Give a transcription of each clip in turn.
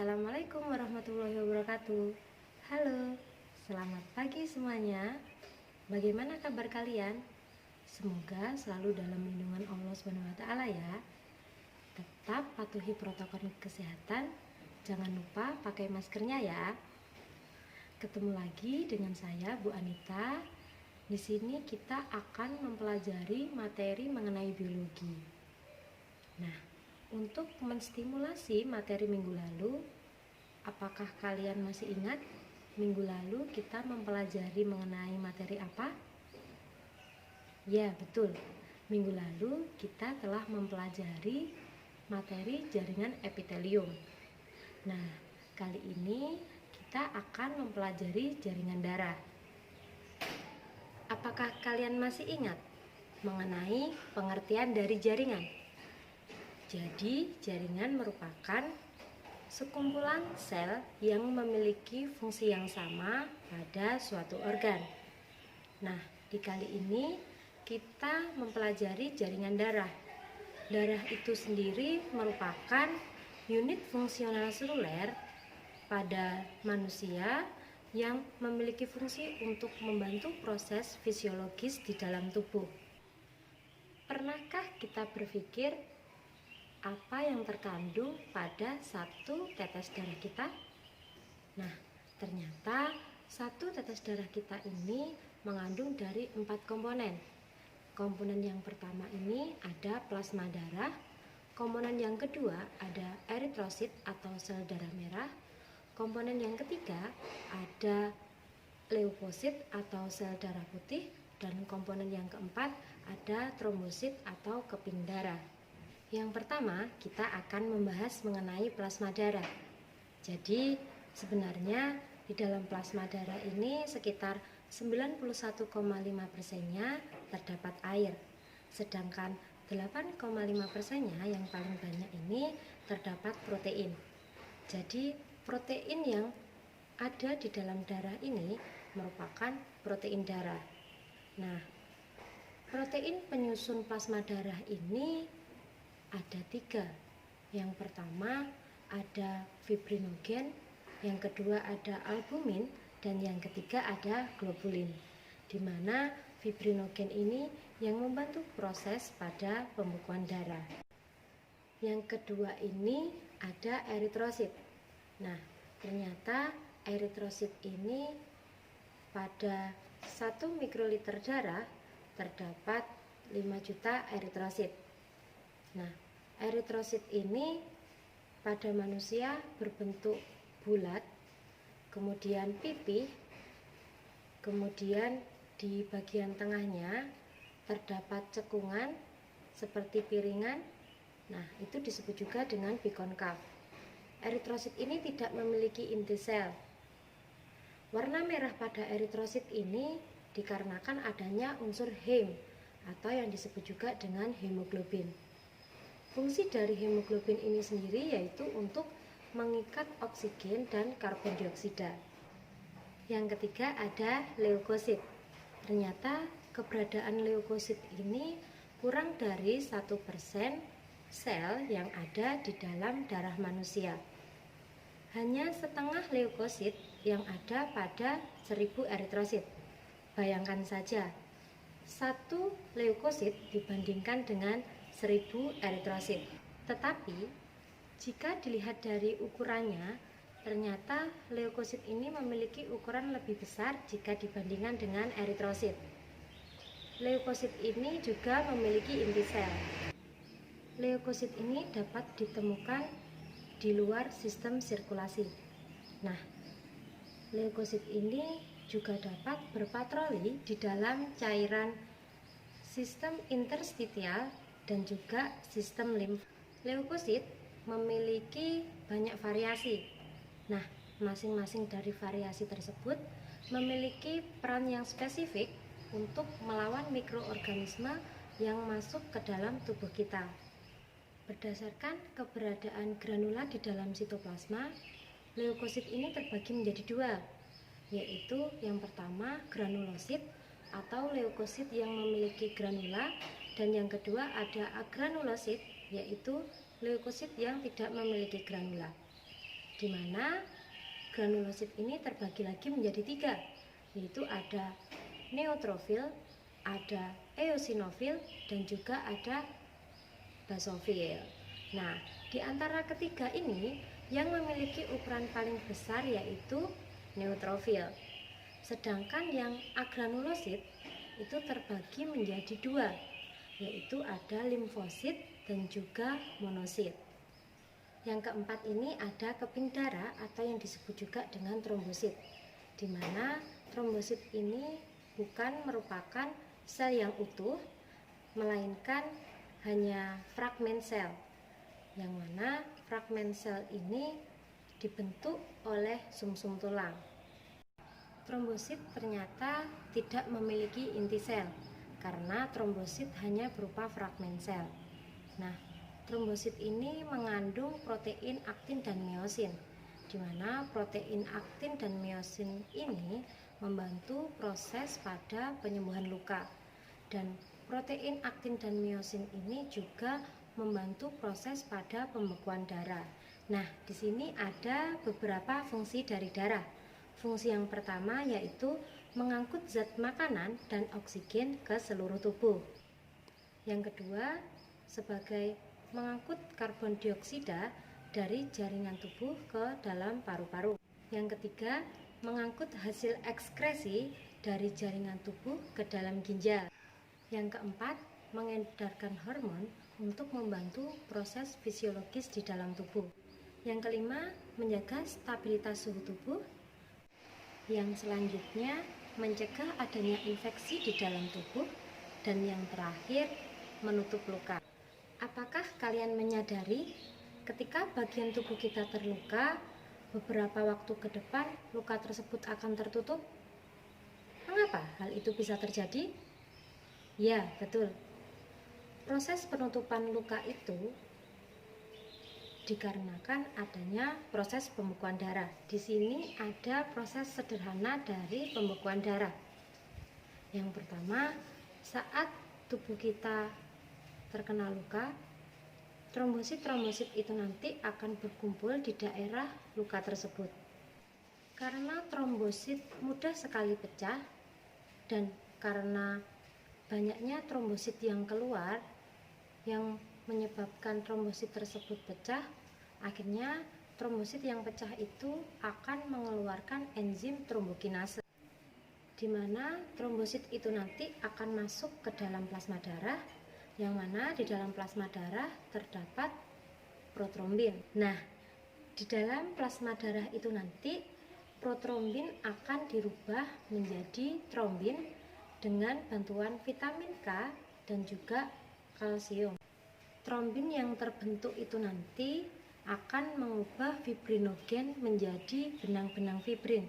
Assalamualaikum warahmatullahi wabarakatuh. Halo, selamat pagi semuanya. Bagaimana kabar kalian? Semoga selalu dalam lindungan Allah SWT ya. Tetap patuhi protokol kesehatan. Jangan lupa pakai maskernya ya. Ketemu lagi dengan saya Bu Anita. Di sini kita akan mempelajari materi mengenai biologi. Nah, untuk menstimulasi materi minggu lalu, apakah kalian masih ingat minggu lalu kita mempelajari mengenai materi apa? Ya, betul. Minggu lalu kita telah mempelajari materi jaringan epitelium. Nah, kali ini kita akan mempelajari jaringan darah. Apakah kalian masih ingat mengenai pengertian dari jaringan? Jadi, jaringan merupakan sekumpulan sel yang memiliki fungsi yang sama pada suatu organ. Nah, di kali ini kita mempelajari jaringan darah. Darah itu sendiri merupakan unit fungsional seluler pada manusia yang memiliki fungsi untuk membantu proses fisiologis di dalam tubuh. Pernahkah kita berpikir apa yang terkandung pada satu tetes darah kita? Nah, ternyata satu tetes darah kita ini mengandung dari 4 komponen. Komponen yang pertama ini ada plasma darah. Komponen yang kedua ada eritrosit atau sel darah merah. Komponen yang ketiga ada leukosit atau sel darah putih. Dan komponen yang keempat ada trombosit atau keping darah. Yang pertama, kita akan membahas mengenai plasma darah. Jadi, sebenarnya di dalam plasma darah ini sekitar 91,5%-nya terdapat air. Sedangkan 8,5%-nya yang paling banyak ini terdapat protein. Jadi, protein yang ada di dalam darah ini merupakan protein darah. Nah, protein penyusun plasma darah ini ada 3. Yang pertama ada fibrinogen, yang kedua ada albumin, dan yang ketiga ada globulin. Di mana fibrinogen ini yang membantu proses pada pembekuan darah. Yang kedua ini ada eritrosit. Nah, ternyata eritrosit ini pada 1 mikroliter darah terdapat 5 juta eritrosit. Nah, eritrosit ini pada manusia berbentuk bulat, kemudian pipih, kemudian di bagian tengahnya terdapat cekungan seperti piringan. Nah, itu disebut juga dengan bikonkav. Eritrosit ini tidak memiliki inti sel. Warna merah pada eritrosit ini dikarenakan adanya unsur heme atau yang disebut juga dengan hemoglobin. Fungsi dari hemoglobin ini sendiri yaitu untuk mengikat oksigen dan karbon dioksida. Yang ketiga ada leukosit. Ternyata keberadaan leukosit ini kurang dari 1% sel yang ada di dalam darah manusia. Hanya setengah leukosit yang ada pada 1000 eritrosit. Bayangkan saja, 1 leukosit dibandingkan dengan 1000 eritrosit. Tetapi jika dilihat dari ukurannya, ternyata leukosit ini memiliki ukuran lebih besar jika dibandingkan dengan eritrosit. Leukosit ini juga memiliki inti sel. Leukosit ini dapat ditemukan di luar sistem sirkulasi. Nah, leukosit ini juga dapat berpatroli di dalam cairan sistem interstitial dan juga sistem limf. Leukosit memiliki banyak variasi. Nah, masing-masing dari variasi tersebut memiliki peran yang spesifik untuk melawan mikroorganisme yang masuk ke dalam tubuh kita. Berdasarkan keberadaan granula di dalam sitoplasma, leukosit ini terbagi menjadi 2, yaitu yang pertama granulosit atau leukosit yang memiliki granula, dan yang kedua ada agranulosit, yaitu leukosit yang tidak memiliki granula. di mana granulosit ini terbagi lagi menjadi 3, yaitu ada neutrofil, ada eosinofil, dan juga ada basofil. Nah, di antara ketiga ini yang memiliki ukuran paling besar yaitu neutrofil. Sedangkan yang agranulosit itu terbagi menjadi 2, yaitu ada limfosit dan juga monosit. Yang keempat ini ada keping darah atau yang disebut juga dengan trombosit, di mana trombosit ini bukan merupakan sel yang utuh, melainkan hanya fragmen sel, yang mana fragmen sel ini dibentuk oleh sumsum tulang. Trombosit ternyata tidak memiliki inti sel, karena trombosit hanya berupa fragmen sel. Nah, trombosit ini mengandung protein aktin dan miosin, di mana protein aktin dan miosin ini membantu proses pada penyembuhan luka, dan protein aktin dan miosin ini juga membantu proses pada pembekuan darah. Nah, di sini ada beberapa fungsi dari darah. Fungsi yang pertama yaitu mengangkut zat makanan dan oksigen ke seluruh tubuh. Yang kedua, sebagai mengangkut karbon dioksida dari jaringan tubuh ke dalam paru-paru. Yang ketiga, mengangkut hasil ekskresi dari jaringan tubuh ke dalam ginjal. Yang keempat, mengedarkan hormon untuk membantu proses fisiologis di dalam tubuh. Yang kelima, menjaga stabilitas suhu tubuh. Yang selanjutnya, mencegah adanya infeksi di dalam tubuh. Dan yang terakhir, menutup luka. Apakah kalian menyadari ketika bagian tubuh kita terluka, beberapa waktu ke depan luka tersebut akan tertutup? Mengapa hal itu bisa terjadi? Ya, betul. Proses penutupan luka itu dikarenakan adanya proses pembekuan darah. Di sini ada proses sederhana dari pembekuan darah. Yang pertama, saat tubuh kita terkena luka, trombosit-trombosit itu nanti akan berkumpul di daerah luka tersebut. Karena trombosit mudah sekali pecah dan karena banyaknya trombosit yang keluar yang menyebabkan trombosit tersebut pecah, akhirnya trombosit yang pecah itu akan mengeluarkan enzim trombokinase, di mana trombosit itu nanti akan masuk ke dalam plasma darah, yang mana di dalam plasma darah terdapat protrombin. Nah, di dalam plasma darah itu nanti protrombin akan dirubah menjadi trombin dengan bantuan vitamin K dan juga kalsium. Trombin yang terbentuk itu nanti akan mengubah fibrinogen menjadi benang-benang fibrin,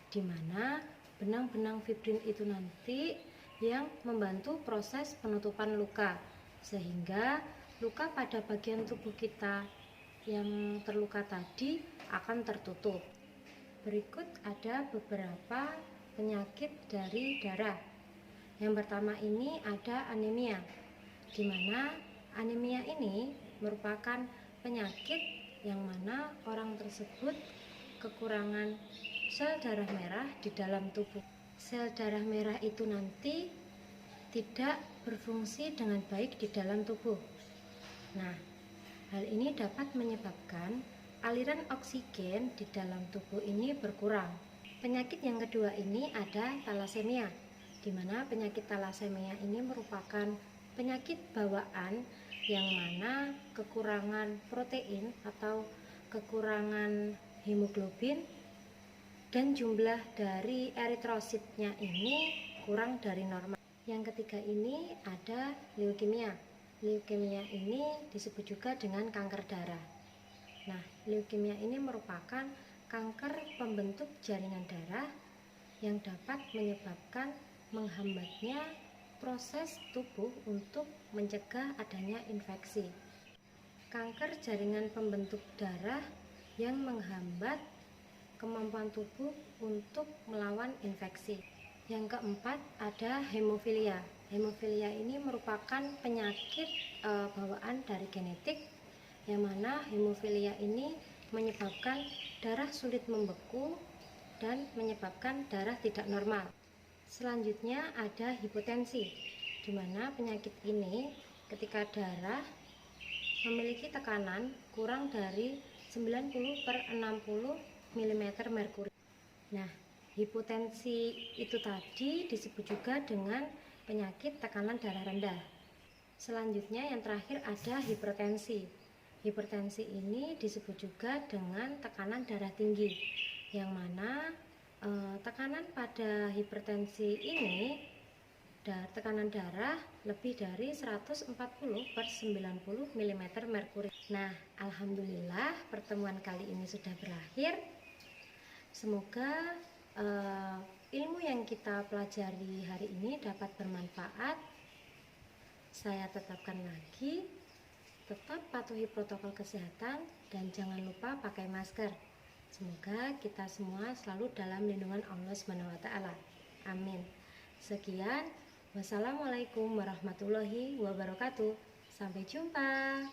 di mana benang-benang fibrin itu nanti yang membantu proses penutupan luka, sehingga luka pada bagian tubuh kita yang terluka tadi akan tertutup. Berikut ada beberapa penyakit dari darah. Yang pertama ini ada anemia, di mana anemia ini merupakan penyakit yang mana orang tersebut kekurangan sel darah merah di dalam tubuh. Sel darah merah itu nanti tidak berfungsi dengan baik di dalam tubuh. Nah, hal ini dapat menyebabkan aliran oksigen di dalam tubuh ini berkurang. Penyakit yang kedua ini ada talasemia, di mana penyakit talasemia ini merupakan penyakit bawaan yang mana kekurangan protein atau kekurangan hemoglobin dan jumlah dari eritrositnya ini kurang dari normal. Yang ketiga ini ada leukemia. Leukemia ini disebut juga dengan kanker darah. Nah, leukemia ini merupakan kanker pembentuk jaringan darah yang dapat menyebabkan menghambatnya proses tubuh untuk mencegah adanya infeksi. Kanker jaringan pembentuk darah yang menghambat kemampuan tubuh untuk melawan infeksi. Yang keempat ada hemofilia. Hemofilia ini merupakan penyakit bawaan dari genetik, yang mana hemofilia ini menyebabkan darah sulit membeku dan menyebabkan darah tidak normal. Selanjutnya ada hipotensi, di mana penyakit ini ketika darah memiliki tekanan kurang dari 90/60 mm merkuri. Nah, hipotensi itu tadi disebut juga dengan penyakit tekanan darah rendah. Selanjutnya yang terakhir ada hipertensi. Hipertensi ini disebut juga dengan tekanan darah tinggi, yang mana tekanan pada hipertensi ini tekanan darah lebih dari 140/90 mm merkuri. Nah, alhamdulillah pertemuan kali ini sudah berakhir. Semoga ilmu yang kita pelajari hari ini dapat bermanfaat. Saya tetapkan lagi, tetap patuhi protokol kesehatan dan jangan lupa pakai masker. Semoga kita semua selalu dalam lindungan Allah SWT. Amin. Sekian. Wassalamualaikum warahmatullahi wabarakatuh. Sampai jumpa.